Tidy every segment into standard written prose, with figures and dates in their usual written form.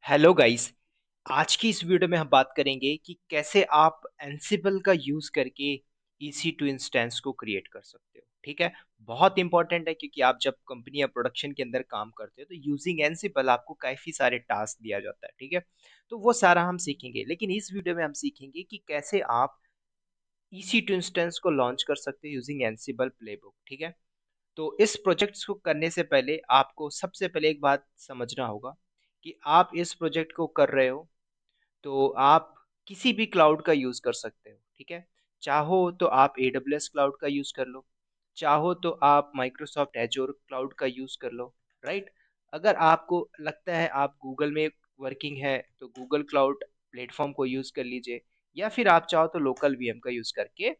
Hello guys. आज की इस वीडियो में हम बात करेंगे कि कैसे आप एंसिबल का यूज करके EC2 इंस्टेंस को क्रिएट कर सकते हो। ठीक है, बहुत इंपॉर्टेंट है क्योंकि आप जब कंपनी या प्रोडक्शन के अंदर काम करते हो तो यूजिंग एंसिबल आपको काफी सारे टास्क दिया जाता है। ठीक है, तो वो सारा हम सीखेंगे, लेकिन इस वीडियो में हम सीखेंगे कि कैसे आप EC2 इंस्टेंस को लॉन्च कर सकते हो यूजिंग एंसिबल प्लेबुक। ठीक है, तो इस प्रोजेक्ट को करने से पहले आपको सबसे पहले एक बात समझना होगा कि आप इस प्रोजेक्ट को कर रहे हो तो आप किसी भी क्लाउड का यूज कर सकते हो। ठीक है, चाहो तो आप AWS क्लाउड का यूज कर लो, चाहो तो आप माइक्रोसॉफ्ट एजोर क्लाउड का यूज कर लो। राइट, अगर आपको लगता है आप गूगल में वर्किंग है तो गूगल क्लाउड प्लेटफॉर्म को यूज कर लीजिए, या फिर आप चाहो तो लोकल VM का यूज करके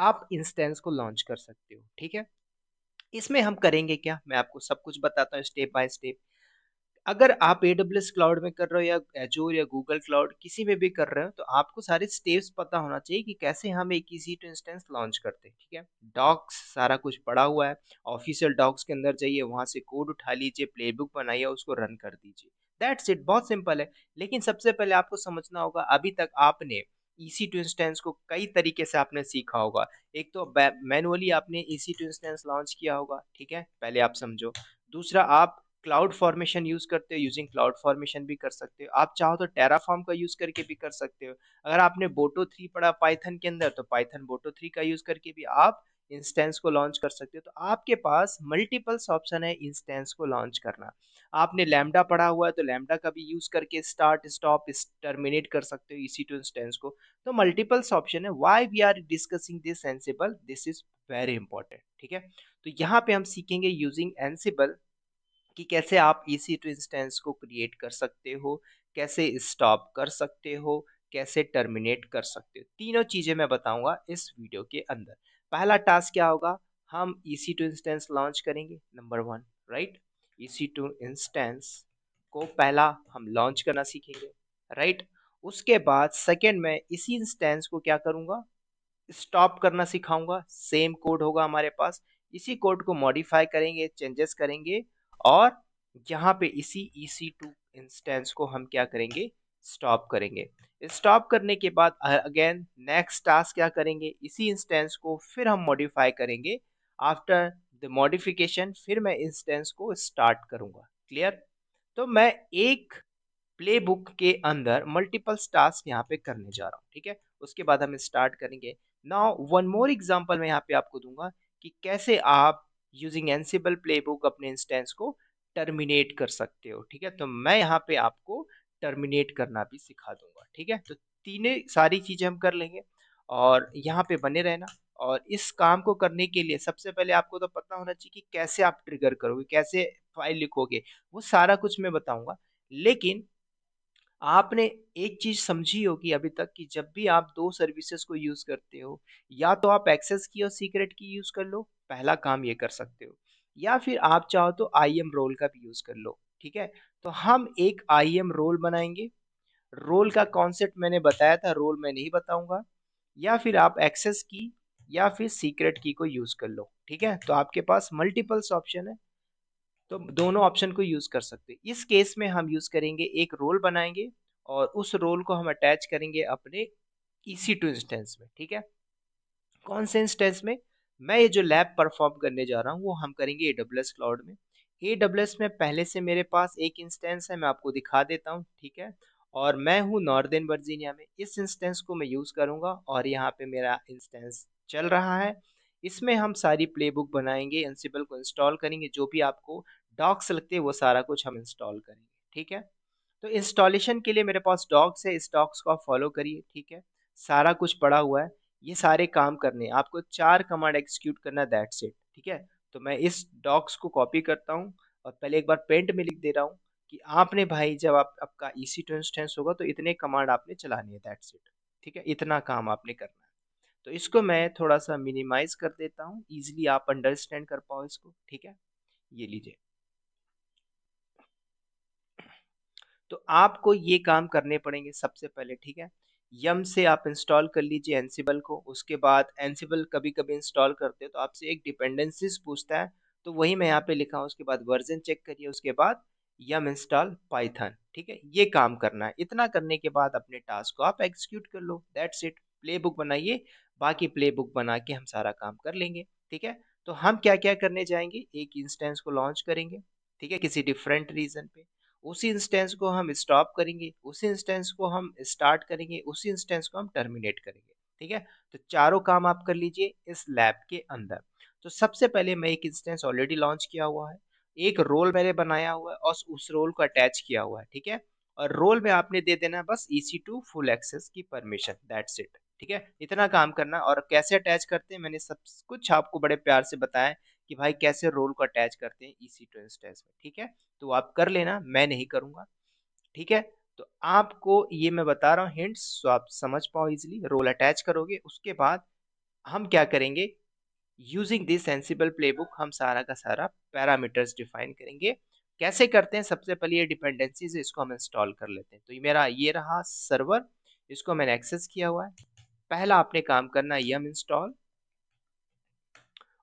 आप इंस्टेंस को लॉन्च कर सकते हो। ठीक है, इसमें हम करेंगे क्या, मैं आपको सब कुछ बताता हूँ स्टेप बाय स्टेप। अगर आप AWS क्लाउड में कर रहे हो या एजोर या गूगल क्लाउड किसी में भी कर रहे हो तो आपको सारे स्टेप्स पता होना चाहिए कि कैसे हम एक EC2 इंस्टेंस लॉन्च करते हैं। ठीक है, डॉक्स सारा कुछ पड़ा हुआ है, ऑफिशियल डॉक्स के अंदर जाइए, वहां से कोड उठा लीजिए, प्लेबुक बनाइए, उसको रन कर दीजिए। दैट्स इट, बहुत सिंपल है। लेकिन सबसे पहले आपको समझना होगा, अभी तक आपने EC2 इंस्टेंस को कई तरीके से आपने सीखा होगा। एक तो मैनुअली आपने EC2 इंस्टेंस लॉन्च किया होगा, ठीक है, पहले आप समझो। दूसरा, आप क्लाउड फॉर्मेशन यूज करते हो, यूजिंग क्लाउड फॉर्मेशन भी कर सकते हो। आप चाहो तो टेराफॉर्म का यूज करके भी कर सकते हो। अगर आपने बोटो 3 पढ़ा पाइथन के अंदर तो पाइथन बोटो 3 का यूज करके भी आप इंस्टेंस को लॉन्च कर सकते हो। तो आपके पास मल्टीपल्स ऑप्शन है इंस्टेंस को लॉन्च करना। आपने लैम्डा पढ़ा हुआ है तो लैम्डा का भी यूज करके स्टार्ट स्टॉप टर्मिनेट कर सकते हो EC2 इंस्टेंस को। तो मल्टीपल्स ऑप्शन है। Why we are discussing this Ansible, this is very important. ठीक है, तो यहाँ पे हम सीखेंगे यूजिंग एंसिबल कि कैसे आप EC2 इंस्टेंस को क्रिएट कर सकते हो, कैसे स्टॉप कर सकते हो, कैसे टर्मिनेट कर सकते हो। तीनों चीजें मैं बताऊंगा इस वीडियो के अंदर। पहला टास्क क्या होगा, हम EC2 इंस्टेंस लॉन्च करेंगे, नंबर 1। राइट, EC2 इंस्टेंस को पहला हम लॉन्च करना सीखेंगे। राइट, उसके बाद सेकेंड में इसी इंस्टेंस को क्या करूंगा, स्टॉप करना सिखाऊंगा। सेम कोड होगा हमारे पास, इसी कोड को मॉडिफाई करेंगे, चेंजेस करेंगे, और यहाँ पे इसी EC2 इंस्टेंस को हम क्या करेंगे, स्टॉप करेंगे। स्टॉप करने के बाद अगेन नेक्स्ट टास्क क्या करेंगे, इसी इंस्टेंस को फिर हम मॉडिफाई करेंगे। आफ्टर द मॉडिफिकेशन फिर मैं इंस्टेंस को स्टार्ट करूंगा। क्लियर, तो मैं एक प्ले बुक के अंदर मल्टीपल टास्क यहाँ पे करने जा रहा हूँ। ठीक है, उसके बाद हम स्टार्ट करेंगे। नाउ वन मोर एग्जांपल मैं यहाँ पे आपको दूंगा कि कैसे आप यूजिंग एंसिबल प्लेबुक अपने इंस्टेंस को टर्मिनेट कर सकते हो। ठीक है, तो मैं यहाँ पे आपको टर्मिनेट करना भी सिखा दूंगा। ठीक है, तो तीनों सारी चीजें हम कर लेंगे और यहाँ पे बने रहना। और इस काम को करने के लिए सबसे पहले आपको तो पता होना चाहिए कि कैसे आप ट्रिगर करोगे, कैसे फाइल लिखोगे, वो सारा कुछ मैं बताऊंगा। लेकिन आपने एक चीज समझी होगी अभी तक कि जब भी आप दो सर्विसेज को यूज करते हो, या तो आप एक्सेस की और सीक्रेट की यूज कर लो, पहला काम ये कर सकते हो, या फिर आप चाहो तो IAM रोल का भी यूज कर लो। ठीक है, तो हम एक IAM रोल बनाएंगे। रोल का कॉन्सेप्ट मैंने बताया था, रोल मैं नहीं बताऊंगा। या फिर आप एक्सेस की या फिर सीक्रेट की को यूज कर लो। ठीक है, तो आपके पास मल्टीपल्स ऑप्शन है, तो दोनों ऑप्शन को यूज कर सकते हैं। इस केस में हम यूज करेंगे, एक रोल बनाएंगे और उस रोल को हम अटैच करेंगे अपने EC2 इंस्टेंस में। ठीक है, कौन से इंस्टेंस में, मैं ये जो लैब परफॉर्म करने जा रहा हूँ वो हम करेंगे AWS क्लाउड में। AWS में पहले से मेरे पास एक इंस्टेंस है, मैं आपको दिखा देता हूँ। ठीक है, और मैं हूँ नॉर्दर्न वर्जीनिया में, इस इंस्टेंस को मैं यूज करूंगा और यहाँ पे मेरा इंस्टेंस चल रहा है। इसमें हम सारी प्लेबुक बनाएंगे, एंसिबल को इंस्टॉल करेंगे, जो भी आपको डॉक्स लगते हैं वो सारा कुछ हम इंस्टॉल करेंगे। ठीक है, तो इंस्टॉलेशन के लिए मेरे पास डॉक्स है, इस डॉक्स को आप फॉलो करिए। ठीक है, सारा कुछ पड़ा हुआ है, ये सारे काम करने हैं आपको, 4 कमांड एग्जीक्यूट करना, दैट्स इट। ठीक है, तो मैं इस डॉक्स को कॉपी करता हूँ और पहले एक बार पेंट में लिख दे रहा हूँ कि आपने भाई जब आप आपका EC2 इंस्टेंस होगा तो इतने कमांड आपने चलाने हैं, दैट्स इट। ठीक है, इतना काम आपने करना है। तो इसको मैं थोड़ा सा मिनिमाइज कर देता हूँ, इजिली आप अंडरस्टैंड कर पाओ इसको। ठीक है, ये लीजिए। तो आपको ये काम करने पड़ेंगे सबसे पहले। ठीक है, यम से आप इंस्टॉल कर लीजिए एंसिबल को। उसके बाद एंसिबल कभी कभी इंस्टॉल करते हो तो आपसे एक डिपेंडेंसीज पूछता है, तो वही मैं यहाँ पे लिखा हूँ। उसके बाद वर्जन चेक करिए, उसके बाद यम इंस्टॉल पाइथन, ठीक है, ये काम करना है। इतना करने के बाद अपने टास्क को आप एग्जीक्यूट कर लो, दैट्स इट। प्ले बुक बनाइए, बाकी प्ले बुक बना के हम सारा काम कर लेंगे, ठीक है। तो हम क्या क्या करने जाएंगे, एक इंस्टेंस को लॉन्च करेंगे, ठीक है, किसी डिफरेंट रीजन पे। उसी इंस्टेंस को हम स्टॉप करेंगे, उसी इंस्टेंस को हम स्टार्ट करेंगे, उसी इंस्टेंस को हम टर्मिनेट करेंगे, ठीक है। तो चारों काम आप कर लीजिए इस लैब के अंदर। तो सबसे पहले मैं एक इंस्टेंस ऑलरेडी लॉन्च किया हुआ है, एक रोल मैंने बनाया हुआ है और उस रोल को अटैच किया हुआ है, ठीक है। और रोल में आपने दे देना है बस EC2 फुल एक्सेस की परमिशन, दैट्स इट, ठीक है। इतना काम करना। और कैसे अटैच करते हैं मैंने सब कुछ आपको बड़े प्यार से बताया कि भाई कैसे रोल को अटैच करते हैं EC2 इंस्टेंस में, ठीक है। तो आप कर लेना, मैं नहीं करूंगा, ठीक है। तो आपको ये मैं बता रहा हूँ हिंट्स, तो आप समझ पाओ इजिली। रोल अटैच करोगे, उसके बाद हम क्या करेंगे, यूजिंग दिस सेंसिबल प्लेबुक हम सारा का सारा पैरामीटर्स डिफाइन करेंगे। कैसे करते हैं, सबसे पहले ये डिपेंडेंसीज इसको हम इंस्टॉल कर लेते हैं। तो ये मेरा ये रहा सर्वर, इसको मैंने एक्सेस किया हुआ है। पहला आपने काम करना है यम इंस्टॉल,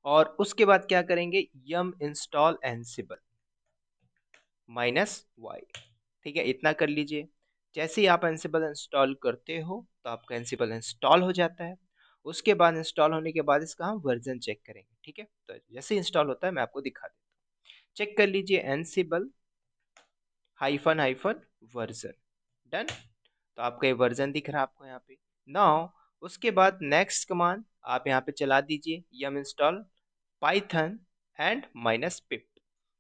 और उसके बाद क्या करेंगे, यम इंस्टॉल एंसिबल -y, ठीक है, इतना कर लीजिए। जैसे ही आप एंसिबल इंस्टॉल करते हो तो आपका एंसिबल इंस्टॉल हो जाता है। उसके बाद इंस्टॉल होने के बाद इसका हम वर्जन चेक करेंगे, ठीक है। तो जैसे इंस्टॉल होता है मैं आपको दिखा देता हूँ। चेक कर लीजिए एंसिबल -हाइफन वर्जन, डन। तो आपका ये वर्जन दिख रहा है आपको यहाँ पे। नाउ उसके बाद नेक्स्ट कमांड आप यहाँ पे चला दीजिए, यम इंस्टॉल पाइथन एंड -pip।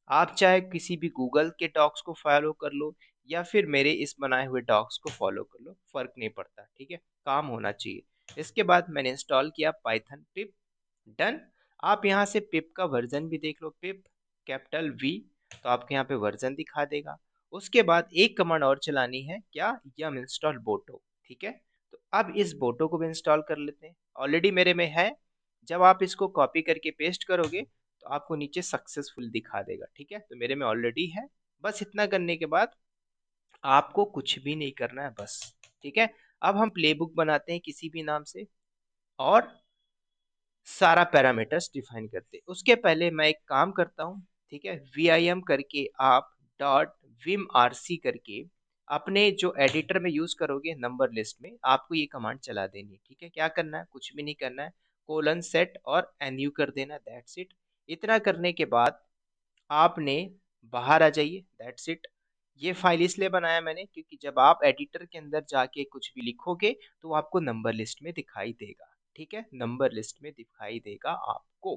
आप चाहे किसी भी गूगल के डॉक्स को फॉलो कर लो या फिर मेरे इस बनाए हुए डॉक्स को फॉलो कर लो, फर्क नहीं पड़ता, ठीक है, काम होना चाहिए। इसके बाद मैंने इंस्टॉल किया पाइथन पिप, डन। आप यहाँ से पिप का वर्जन भी देख लो, पिप कैपिटल V, तो आपके यहाँ पे वर्जन दिखा देगा। उसके बाद एक कमांड और चलानी है, क्या, यम इंस्टॉल बोटो, ठीक है। तो अब इस बोटो को भी इंस्टॉल कर लेते हैं, ऑलरेडी मेरे में है। जब आप इसको कॉपी करके पेस्ट करोगे तो आपको नीचे सक्सेसफुल दिखा देगा, ठीक है। तो मेरे में ऑलरेडी है। बस इतना करने के बाद आपको कुछ भी नहीं करना है, बस, ठीक है। अब हम प्लेबुक बनाते हैं किसी भी नाम से और सारा पैरामीटर्स डिफाइन करते हैं। उसके पहले मैं एक काम करता हूँ, ठीक है, vim करके आप .vimrc करके अपने जो एडिटर में यूज करोगे नंबर लिस्ट में, आपको ये कमांड चला देनी है, ठीक है। क्या करना है, कुछ भी नहीं करना है, कोलन सेट और nu कर देना, दैट्स इट। इतना करने के बाद आपने बाहर आ जाइए, दैट्स इट। ये फाइल इसलिए बनाया मैंने क्योंकि जब आप एडिटर के अंदर जाके कुछ भी लिखोगे तो वो आपको नंबर लिस्ट में दिखाई देगा, ठीक है, नंबर लिस्ट में दिखाई देगा आपको।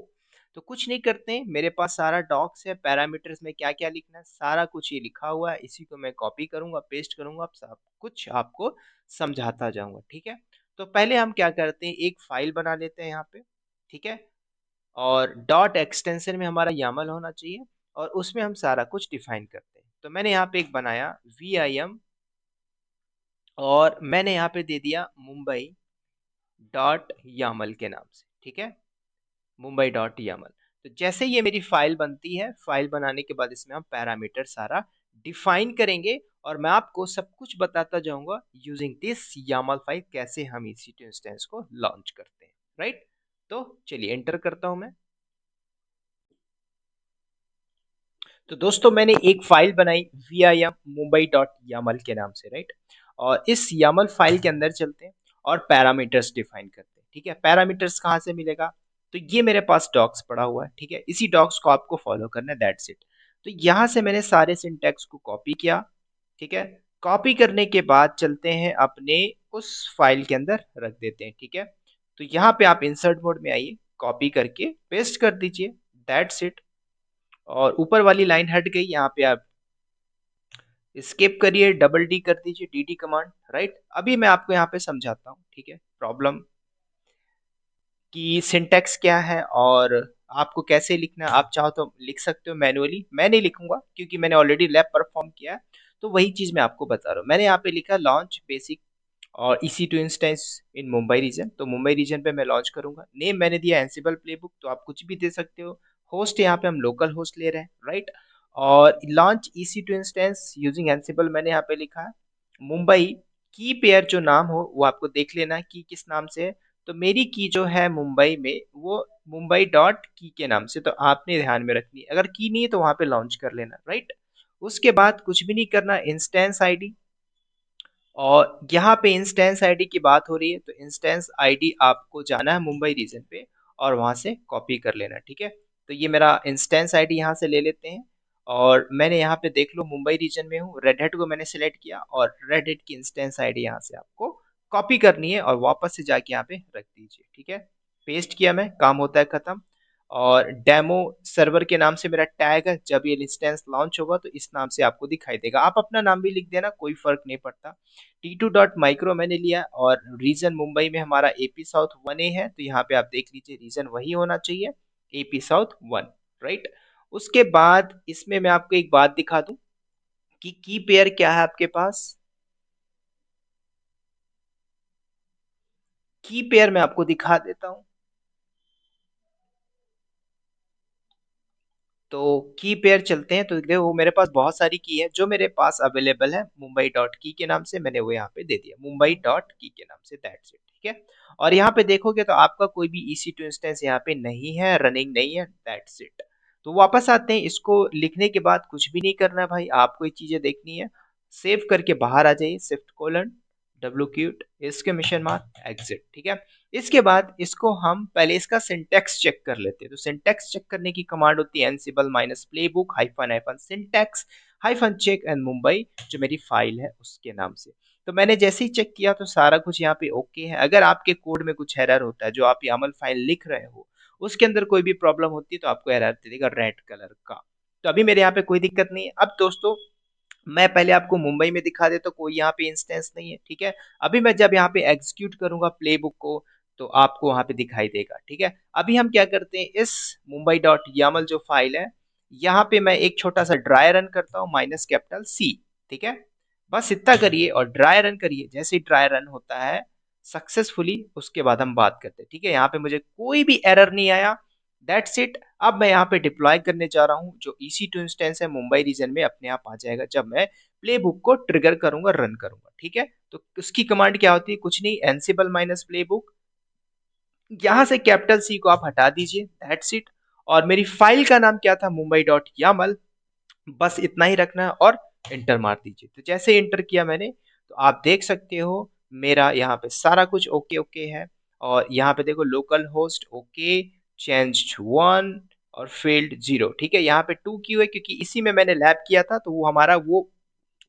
तो कुछ नहीं करते हैं, मेरे पास सारा डॉक्स है, पैरामीटर्स में क्या क्या लिखना है सारा कुछ ये लिखा हुआ है। इसी को मैं कॉपी करूंगा, पेस्ट करूंगा, सब कुछ आपको समझाता जाऊंगा, ठीक है। तो पहले हम क्या करते हैं, एक फाइल बना लेते हैं यहाँ पे, ठीक है। और डॉट एक्सटेंशन में हमारा यामल होना चाहिए और उसमें हम सारा कुछ डिफाइन करते हैं। तो मैंने यहाँ पे एक बनाया vim और मैंने यहाँ पे दे दिया मुंबई डॉट यामल के नाम से, ठीक है, मुंबई डॉट यामल। तो जैसे ये मेरी फाइल बनती है, फाइल बनाने के बाद इसमें हम पैरामीटर सारा डिफाइन करेंगे और मैं आपको सब कुछ बताता जाऊंगा यूजिंग दिस यामल फाइल कैसे हम EC2 इंस्टेंस को लॉन्च करते हैं, राइट। तो चलिए एंटर करता हूं मैं। तो दोस्तों मैंने एक फाइल बनाई vim mumbai.yaml के नाम से, राइट। और इस YAML फाइल के अंदर चलते हैं और पैरामीटर्स डिफाइन करते हैं, ठीक है। पैरामीटर्स कहाँ से मिलेगा, तो ये मेरे पास डॉक्स पड़ा हुआ है, ठीक है, इसी डॉक्स को आपको फॉलो करना है, दैट्स इट। तो यहाँ से मैंने सारे सिंटैक्स को कॉपी किया, ठीक है। कॉपी करने के बाद चलते हैं अपने उस फाइल के अंदर रख देते हैं, ठीक है। तो यहाँ पे आप इंसर्ट मोड में आइए, कॉपी करके पेस्ट कर दीजिए, दैट्स इट। और ऊपर वाली लाइन हट गई, यहाँ पे आप स्किप करिए, डबल डी कर दीजिए, dd कमांड, राइट। अभी मैं आपको यहाँ पे समझाता हूँ, ठीक है, प्रॉब्लम कि सिंटेक्स क्या है और आपको कैसे लिखना है। आप चाहो तो लिख सकते हो मैनुअली, मैं नहीं लिखूंगा क्योंकि मैंने ऑलरेडी लैब परफॉर्म किया है। तो वही चीज मैं आपको बता रहा हूँ। मैंने यहाँ पे लिखा लॉन्च बेसिक और EC2 instance in Mumbai reason, तो मुंबई रीजन पे मैं लॉन्च करूंगा। नेम मैंने दिया एंसिबल प्लेबुक, तो आप कुछ भी दे सकते हो। होस्ट यहाँ पे हम लोकल होस्ट ले रहे हैं, राइट। और launch EC2 instance using Ansible मैंने यहाँ पे लिखा है। मुंबई की पेयर जो नाम हो वो आपको देख लेना की किस नाम से है। तो मेरी की जो है मुंबई में वो मुंबई डॉट की के नाम से, तो आपने ध्यान में रखनी है। अगर की नहीं है तो वहां पे लॉन्च कर लेना, राइट। उसके बाद कुछ भी नहीं करना, इंस्टेंस आईडी, और यहाँ पे इंस्टेंस आईडी की बात हो रही है तो इंस्टेंस आईडी आपको जाना है मुंबई रीजन पे और वहां से कॉपी कर लेना, ठीक है। तो ये मेरा इंस्टेंस आईडी यहाँ से ले लेते हैं, और मैंने यहाँ पे देख लो मुंबई रीजन में हूँ, रेड हैट को मैंने सिलेक्ट किया और रेड हैट की इंस्टेंस आईडी यहाँ से आपको कॉपी करनी है और वापस से जाके यहाँ पे रख दीजिए, ठीक है। पेस्ट किया मैं, काम होता है खत्म। और डेमो सर्वर के नाम से मेरा टैग है, जब ये इंस्टेंस लॉन्च होगा तो इस नाम से आपको दिखाई देगा। आप अपना नाम भी लिख देना, कोई फर्क नहीं पड़ता। T2.micro मैंने लिया और रीजन मुंबई में हमारा एपी साउथ 1A है, तो यहाँ पे आप देख लीजिए रीजन वही होना चाहिए, एपी साउथ 1, राइट। उसके बाद इसमें मैं आपको एक बात दिखा दूं कि की पेयर क्या है आपके पास। की पेयर मैं आपको दिखा देता हूं। तो की पेयर चलते हैं, तो देखो वो मेरे पास बहुत सारी की है, जो मेरे पास अवेलेबल है मुंबई डॉट की के नाम से मैंने वो यहाँ पे दे दिया, मुंबई डॉट की के नाम से, दैट्स इट, ठीक है। और यहाँ पे देखोगे तो आपका कोई भी EC2 इंस्टेंस यहाँ पे नहीं है, रनिंग नहीं है, दैट्स इट। तो वापस आते हैं, इसको लिखने के बाद कुछ भी नहीं करना है भाई, आपको ये चीजें देखनी है। सेव करके बाहर आ जाइए, shift colon W cute exclamation mark exit, ठीक है। इसके बाद इसको हम पहले इसका सिंटैक्स चेक कर लेते हैं। तो सिंटैक्स चेक करने की कमांड होती है Ansible minus playbook hyphen hyphen syntax hyphen check and Mumbai, जो मेरी फाइल है उसके नाम से। तो मैंने जैसे ही चेक किया तो सारा कुछ यहाँ पे ओके है। अगर आपके कोड में कुछ एरर होता है, जो आप YAML फाइल लिख रहे हो उसके अंदर कोई भी प्रॉब्लम होती है, तो आपको एरर दे देगा रेड कलर का। तो अभी मेरे यहाँ पे कोई दिक्कत नहीं है। अब दोस्तों मैं पहले आपको मुंबई में दिखा देता हूँ, कोई यहाँ पे इंस्टेंस नहीं है, ठीक है। अभी मैं जब यहाँ पे एग्जीक्यूट करूंगा प्लेबुक को तो आपको वहां पे दिखाई देगा, ठीक है। अभी हम क्या करते हैं, इस मुंबई डॉट यामल जो फाइल है, यहाँ पे मैं एक छोटा सा ड्राई रन करता हूँ, -C, ठीक है। बस इतना करिए और ड्राई रन करिए। जैसे ही ड्राई रन होता है सक्सेसफुली, उसके बाद हम बात करते हैं, ठीक है। यहाँ पे मुझे कोई भी एरर नहीं आया, दैट्स इट। अब मैं यहाँ पे डिप्लॉय करने जा रहा हूँ, जो EC2 इंस्टेंस है मुंबई रीजन में अपने आप आ जाएगा जब मैं प्लेबुक को ट्रिगर करूंगा, रन करूंगा, ठीक है। तो उसकी कमांड क्या होती है, कुछ नहीं, एनसिबल माइनस प्लेबुक, यहां से कैपिटल C को आप हटा दीजिए, दैट्स इट। और मेरी फाइल का नाम क्या था, मुंबई डॉट यामल, बस इतना ही रखना है और एंटर मार दीजिए। तो जैसे एंटर किया मैंने, तो आप देख सकते हो मेरा यहाँ पे सारा कुछ ओके ओके है। और यहाँ पे देखो लोकल होस्ट ओके, चेंज 1 और फील्ड 0, ठीक है। यहाँ पे 2 क्यों है, क्योंकि इसी में मैंने लैब किया था, तो वो हमारा वो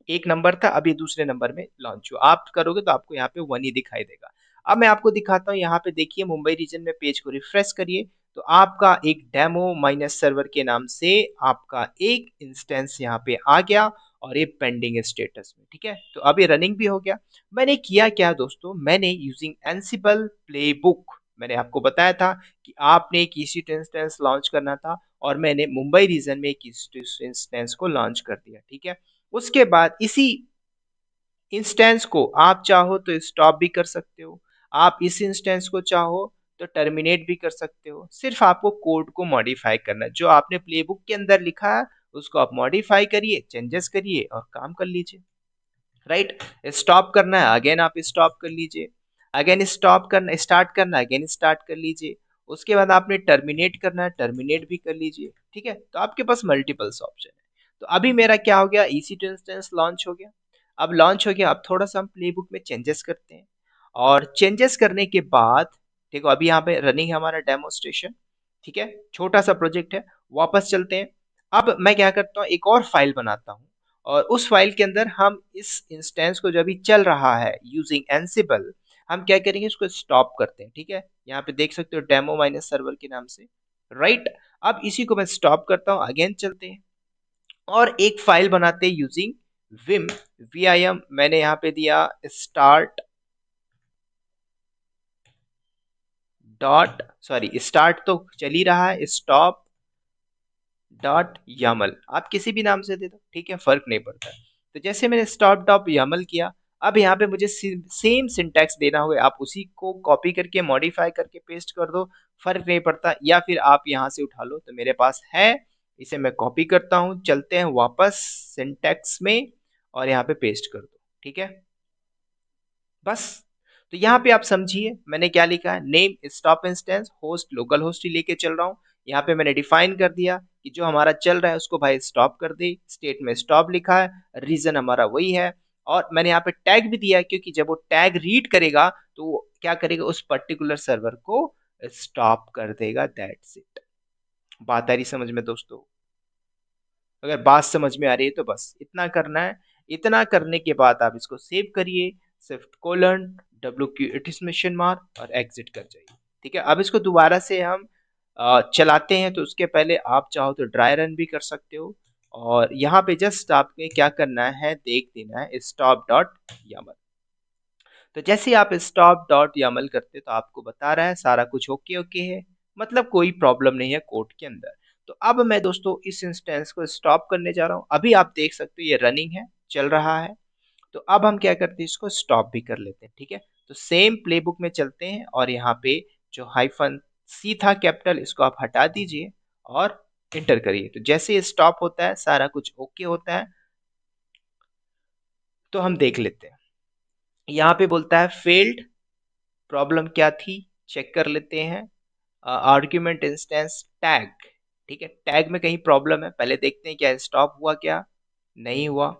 एक नंबर था, अब ये दूसरे नंबर में लॉन्च हुआ। आप करोगे तो आपको यहाँ पे 1 ही दिखाई देगा। अब मैं आपको दिखाता हूँ, यहाँ पे देखिए मुंबई रीजन में पेज को रिफ्रेश करिए, तो आपका एक डेमो माइनस सर्वर के नाम से आपका एक इंस्टेंस यहाँ पे आ गया और ये पेंडिंग स्टेटस में, ठीक है। तो अब ये रनिंग भी हो गया। मैंने किया क्या दोस्तों, मैंने यूजिंग एनसिबल प्लेबुक, मैंने आपको बताया था कि आपने एक EC2 इंस्टेंस लॉन्च करना था, और मैंने मुंबई रीजन में एक EC2 इंस्टेंस को लॉन्च कर दिया, ठीक है। उसके बाद इसी इंस्टेंस को आप चाहो तो स्टॉप भी कर सकते हो, आप इस इंस्टेंस को चाहो तो टर्मिनेट भी कर सकते हो। सिर्फ आपको कोड को मॉडिफाई करना है, जो आपने प्लेबुक के अंदर लिखा है उसको आप मॉडिफाई करिए, चेंजेस करिए और काम कर लीजिए, राइट। स्टॉप करना है, अगेन आप स्टॉप कर लीजिए, अगेन स्टॉप करना, स्टार्ट करना है, अगेन स्टार्ट कर लीजिए। उसके बाद आपने टर्मिनेट करना है, टर्मिनेट भी कर लीजिए, ठीक है। तो आपके पास मल्टीपल्स ऑप्शन है। तो अभी मेरा क्या हो गया, EC2 इंस्टेंस लॉन्च हो गया। अब लॉन्च हो गया, अब थोड़ा सा हम प्लेबुक में चेंजेस करते हैं, और चेंजेस करने के बाद देखो अभी यहाँ पे रनिंग है हमारा डेमोस्ट्रेशन, ठीक है, छोटा सा प्रोजेक्ट है। वापस चलते हैं। अब मैं क्या करता हूँ, एक और फाइल बनाता हूँ, और उस फाइल के अंदर हम इस इंस्टेंस को जो अभी चल रहा है यूजिंग एनसिबल, हम क्या करेंगे, इसको स्टॉप करते हैं, ठीक है। यहाँ पे देख सकते हो डेमो माइनस सर्वर के नाम से, राइट। अब इसी को मैं स्टॉप करता हूँ, अगेन चलते हैं और एक फाइल बनाते हैं यूजिंग विम, VIM, मैंने यहाँ पे दिया स्टार्ट डॉट, सॉरी स्टार्ट तो चल ही रहा है, स्टॉप डॉट YAML, आप किसी भी नाम से दे दो, ठीक है, फर्क नहीं पड़ता। तो जैसे मैंने स्टॉप डॉट YAML किया, अब यहाँ पे मुझे सेम सिंटैक्स देना होगा, आप उसी को कॉपी करके मॉडिफाई करके पेस्ट कर दो, फर्क नहीं पड़ता, या फिर आप यहाँ से उठा लो, तो मेरे पास है, इसे मैं कॉपी करता हूँ, चलते हैं वापस सिंटैक्स में और यहाँ पे पेस्ट कर दो, ठीक है, बस। तो यहाँ पे आप समझिए मैंने क्या लिखा है, name stop instance host localhost ही लेके चल रहा हूँ, यहाँ पे मैंने डिफाइन कर दिया कि जो हमारा चल रहा है उसको भाई स्टॉप कर दे, स्टेट में स्टॉप लिखा है, रीजन हमारा वही है, और मैंने यहाँ पे टैग भी दिया है क्योंकि जब वो टैग रीड करेगा तो वो क्या करेगा, उस पर्टिकुलर सर्वर को स्टॉप कर देगा। That's it. बात आ रही समझ में दोस्तों? अगर बात समझ में आ रही है तो बस इतना करना है। इतना करने के बाद आप इसको सेव करिए, shift colon WQ exclamation mark और एग्जिट कर जाइए। ठीक है, अब इसको दोबारा से हम चलाते हैं, तो उसके पहले आप चाहो तो ड्राई रन भी कर सकते हो, और यहाँ पे जस्ट आपने क्या करना है, देख देना है स्टॉप डॉट YAML। तो जैसे ही आप स्टॉप डॉट YAML करते तो आपको बता रहा है सारा कुछ ओके ओके है, मतलब कोई प्रॉब्लम नहीं है कोड के अंदर। तो अब मैं दोस्तों इस इंस्टेंस को स्टॉप करने जा रहा हूँ। अभी आप देख सकते हो ये रनिंग है, चल रहा है। तो अब हम क्या करते हैं, इसको स्टॉप भी कर लेते हैं। ठीक है, तो सेम प्लेबुक में चलते हैं, और यहाँ पे जो -C था कैपिटल, इसको आप हटा दीजिए और इंटर करिए। तो जैसे ये स्टॉप होता है, सारा कुछ ओके होता है। तो हम देख लेते हैं, यहाँ पे बोलता है फेल्ड, प्रॉब्लम क्या थी चेक कर लेते हैं। आर्ग्यूमेंट इंस्टेंस टैग, ठीक है, टैग में कहीं प्रॉब्लम है, पहले देखते हैं क्या स्टॉप हुआ, क्या नहीं हुआ।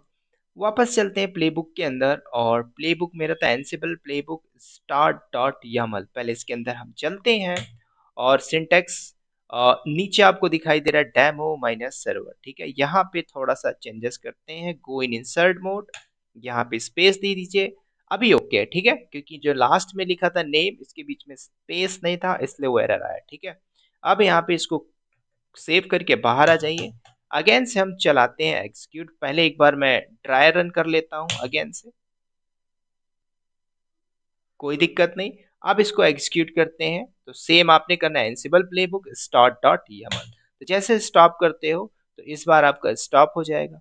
वापस चलते हैं प्लेबुक के अंदर, और प्लेबुक मेरा था Ansible playbook start dot YAML। पहले इसके अंदर हम चलते हैं, और सिंटेक्स नीचे आपको दिखाई दे रहा है डेमो माइनस सर्वर। ठीक है, यहाँ पे थोड़ा सा चेंजेस करते हैं, गो इन इंसर्ट मोड, यहाँ पे स्पेस दे दीजिए। अभी ओके है, ठीक है, क्योंकि जो लास्ट में लिखा था नेम, इसके बीच में स्पेस नहीं था, इसलिए वो एरर आया। ठीक है, अब यहाँ पे इसको सेव करके बाहर आ जाइए। अगेन से हम चलाते हैं एग्जीक्यूट। पहले एक बार मैं ट्राई रन कर लेता हूँ अगेन से, कोई दिक्कत नहीं। अब इसको एग्जीक्यूट करते हैं, तो सेम आपने करना है Ansible playbook start dot YAML। तो जैसे स्टॉप करते हो तो इस बार आपका स्टॉप हो जाएगा।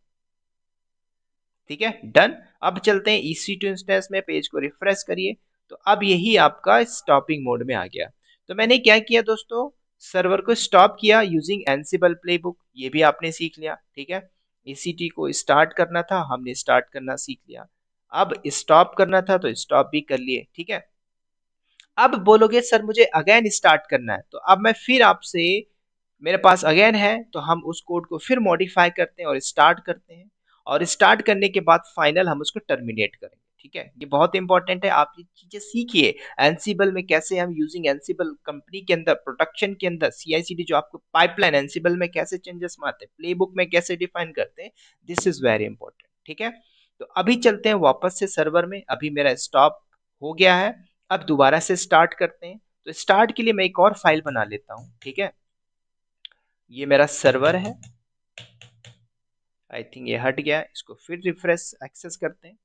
ठीक है, डन। अब चलते हैं EC2 इंस्टेंस में, पेज को रिफ्रेश करिए। तो अब यही आपका स्टॉपिंग मोड में आ गया। तो मैंने क्या किया दोस्तों, सर्वर को स्टॉप किया यूजिंग एंसिबल प्लेबुक, ये भी आपने सीख लिया। ठीक है, EC2 को स्टार्ट करना था, हमने स्टार्ट करना सीख लिया। अब स्टॉप करना था तो स्टॉप भी कर लिए। ठीक है, अब बोलोगे सर मुझे अगेन स्टार्ट करना है, तो अब मैं फिर आपसे, मेरे पास अगेन है, तो हम उस कोड को फिर मॉडिफाई करते हैं और स्टार्ट करते हैं, और स्टार्ट करने के बाद फाइनल हम उसको टर्मिनेट करेंगे। ठीक है, ये बहुत इंपॉर्टेंट है, आप ये चीजें सीखिए। एंसिबल में कैसे हम यूजिंग एंसिबल कंपनी के अंदर प्रोडक्शन के अंदर CI/CD जो आपको पाइपलाइन एंसिबल में कैसे चेंजेस मारते हैं, प्लेबुक में कैसे डिफाइन करते हैं, दिस इज वेरी इंपॉर्टेंट। ठीक है, तो अभी चलते हैं वापस से सर्वर में। अभी मेरा स्टॉप हो गया है, अब दोबारा से स्टार्ट करते हैं। तो स्टार्ट के लिए मैं एक और फाइल बना लेता हूँ। ठीक है, ये मेरा सर्वर है, आई थिंक ये हट गया, इसको फिर रिफ्रेश एक्सेस करते हैं।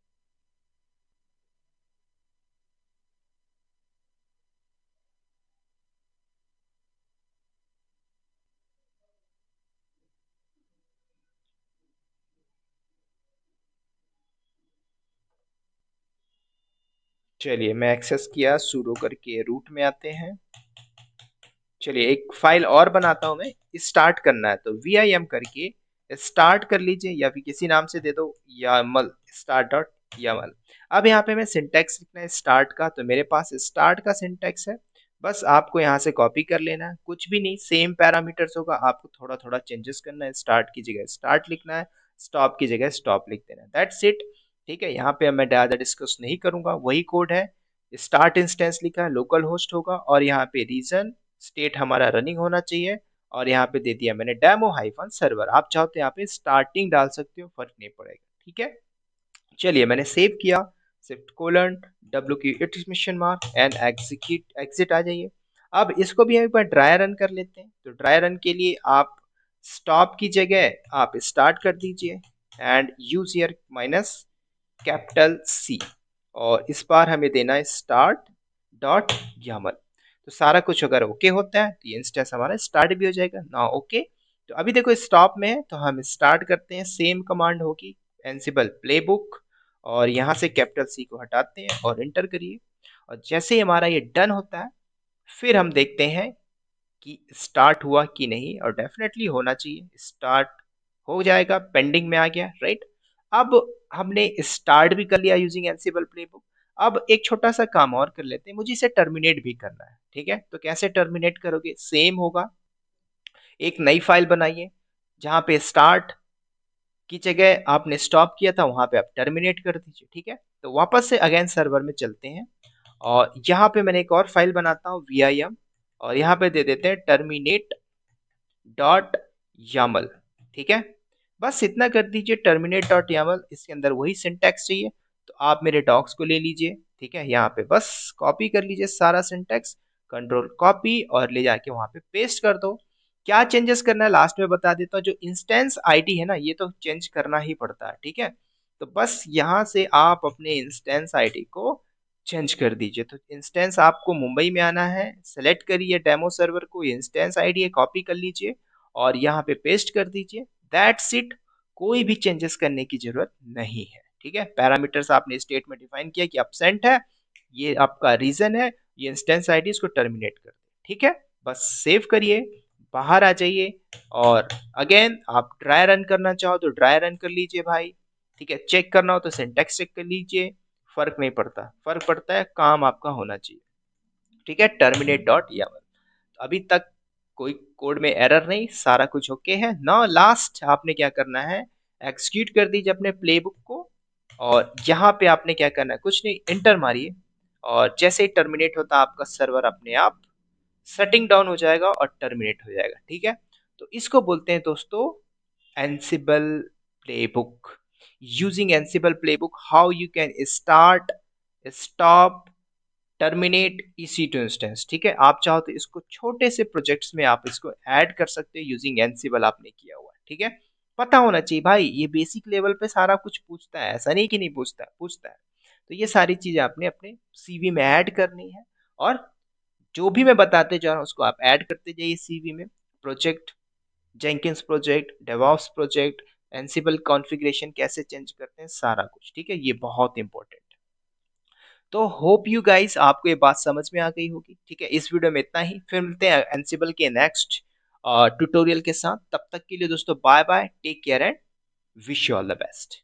चलिए मैं एक्सेस किया, sudo करके रूट में आते हैं। चलिए एक फाइल और बनाता हूं मैं, स्टार्ट करना है तो VIM करके स्टार्ट कर लीजिए, या फिर किसी नाम से दे दो, YAML स्टार्ट डॉट YAML। अब यहाँ पे मैं सिंटेक्स लिखना है स्टार्ट का, तो मेरे पास स्टार्ट का सिंटेक्स है, बस आपको यहाँ से कॉपी कर लेना है, कुछ भी नहीं, सेम पैरामीटर्स होगा, आपको थोड़ा थोड़ा चेंजेस करना है। स्टार्ट की जगह स्टार्ट लिखना है, स्टॉप की जगह स्टॉप लिख देना है, दैट्स इट। ठीक है, यहाँ पे मैं ज़्यादा डिस्कस नहीं करूंगा, वही कोड है। स्टार्ट इंस्टेंस लिखा है, लोकल होस्ट होगा, और यहाँ पे रीजन स्टेट हमारा रनिंग होना चाहिए, और यहाँ पे दे दिया मैंने डेमो हाइफन सर्वर। आप चाहो तो यहाँ पे स्टार्टिंग डाल सकते हो, फर्क नहीं पड़ेगा। ठीक है, चलिए मैंने सेव किया, shift colon WQ exclamation mark and execute, exit आ जाइए। अब इसको भी हम एक बार ड्राई रन कर लेते हैं। तो ड्राई रन के लिए आप स्टॉप की जगह आप स्टार्ट कर दीजिए, and use here minus capital C, और इस बार हमें देना है स्टार्ट डॉट YAML। तो सारा कुछ अगर ओके होता है तो ये इंस्टेंस हमारा स्टार्ट भी हो जाएगा ना। ओके, तो अभी देखो स्टॉप में है, तो हम स्टार्ट करते हैं, सेम कमांड होगी एंसिबल प्लेबुक, और यहाँ से कैपिटल C को हटाते हैं और इंटर करिए। और जैसे ही हमारा ये डन होता है, फिर हम देखते हैं कि स्टार्ट हुआ कि नहीं, और डेफिनेटली होना चाहिए, स्टार्ट हो जाएगा, पेंडिंग में आ गया, राइट। अब हमने स्टार्ट भी कर लिया यूजिंग एंसिबल प्लेबुक। अब एक छोटा सा काम और कर लेते हैं, मुझे इसे टर्मिनेट भी करना है। ठीक है, तो कैसे टर्मिनेट करोगे, सेम होगा, एक नई फाइल बनाइए जहाँ पे स्टार्ट की जगह आपने स्टॉप किया था वहां पे आप टर्मिनेट कर दीजिए। ठीक है, तो वापस से अगेन सर्वर में चलते हैं और यहाँ पे मैंने एक और फाइल बनाता हूँ VIM और यहाँ पे दे देते हैं टर्मिनेट डॉट यामल। ठीक है, बस इतना कर दीजिए टर्मिनेट डॉट यामल। इसके अंदर वही सिंटैक्स चाहिए तो आप मेरे डॉक्स को ले लीजिए। ठीक है, यहाँ पे बस कॉपी कर लीजिए सारा सिंटैक्स, कंट्रोल कॉपी और ले जाके वहां पे पेस्ट कर दो। क्या चेंजेस करना है लास्ट में बता देता हूँ। जो इंस्टेंस आईडी है ना, ये तो चेंज करना ही पड़ता है। ठीक है, तो बस यहाँ से आप अपने इंस्टेंस आईडी को चेंज कर दीजिए। तो इंस्टेंस आपको मुंबई में आना है, सेलेक्ट करिए डेमो सर्वर को, इंस्टेंस आईडी कॉपी कर लीजिए और यहाँ पे पेस्ट कर दीजिए। दैट्स इट, कोई भी चेंजेस करने की जरूरत नहीं है। ठीक है, पैरामीटर्स आपने स्टेट में डिफाइन किया कि अपसेंट है, ये आपका रीजन है, ये इंस्टेंस आईडी, इसको टर्मिनेट कर दे। ठीक है, बस सेव करिए, बाहर आ जाइए और अगेन आप ड्राई रन करना चाहो तो ड्राई रन कर लीजिए भाई। ठीक है, चेक करना हो तो सिंटैक्स चेक कर लीजिए, फर्क नहीं पड़ता, फर्क पड़ता है काम आपका होना चाहिए। ठीक है, टर्मिनेट डॉट यामल। अभी तक कोई कोड में एरर नहीं, सारा कुछ ओके है ना। लास्ट आपने क्या करना है, एक्सिक्यूट कर दीजिए अपने प्लेबुक को और यहाँ पे आपने क्या करना है, कुछ नहीं, इंटर मारिए और जैसे ही टर्मिनेट होता आपका सर्वर अपने आप शटिंग डाउन हो जाएगा और टर्मिनेट हो जाएगा। ठीक है, तो इसको बोलते हैं दोस्तों Ansible playbook. Using Ansible playbook how you can start, stop, terminate EC2 instance. ठीक है, आप चाहो तो इसको छोटे से प्रोजेक्ट्स में आप इसको ऐड कर सकते हैं यूजिंग एंसिबल आपने किया हुआ है। ठीक है, पता होना चाहिए भाई, ये बेसिक लेवल पे सारा कुछ पूछता है, ऐसा नहीं कि नहीं पूछता है, पूछता है। तो ये सारी चीजें आपने अपने CV में ऐड करनी है और जो भी मैं बताते जा रहा हूँ उसको आप ऐड करते जाइए CV में। Project, Jenkins project, DevOps project, Ansible configuration कैसे चेंज करते हैं, सारा कुछ। ठीक है, ये बहुत इंपॉर्टेंट है। तो होप यू गाइस आपको ये बात समझ में आ गई होगी। ठीक है, इस वीडियो में इतना ही, फिर मिलते हैं एंसिबल के नेक्स्ट ट्यूटोरियल के साथ। तब तक के लिए दोस्तों bye bye, take care and wish you all the best.